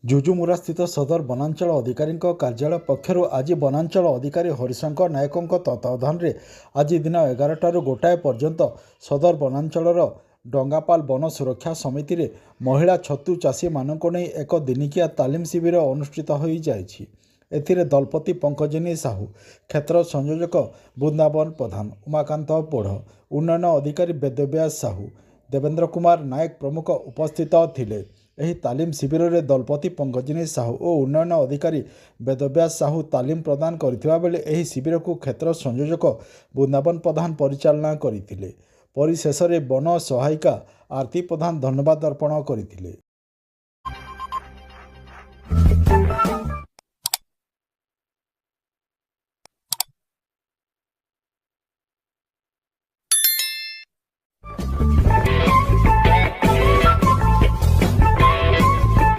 जुजुमुरास्थित सदर वनांचल अधिकारी कार्यालय पक्षर आज वनांचल अधिकारी हरिशंकर नायकों तत्वावधान में आज दिन 11 गोटाए पर्यंत सदर वनांचल डंगापाल वन सुरक्षा समिति रे महिला छतु चाषी मानक नहीं एक दिनिकिया तालीम शिविर अनुष्ठित हो जाइछि। एथिरे दलपति पंकजिनी साहू, क्षेत्र संयोजक बृंदावन प्रधान, उमाकांत पोढ़, उन्नयन अधिकारी वेदव्यास साहू, देवेंद्र कुमार नायक प्रमुख उपस्थित थिले। एही तालीम शिविर में दलपति पंकजिनी साहू और उन्नयन अधिकारी वेदव्यास साहू तालीम प्रदान करथिबा बेले एही शिविर को क्षेत्र संयोजक बृंदावन प्रधान परिचालना करथिले। परिशेष वन सहायिका आरती प्रधान धन्यवाद अर्पण करथिले।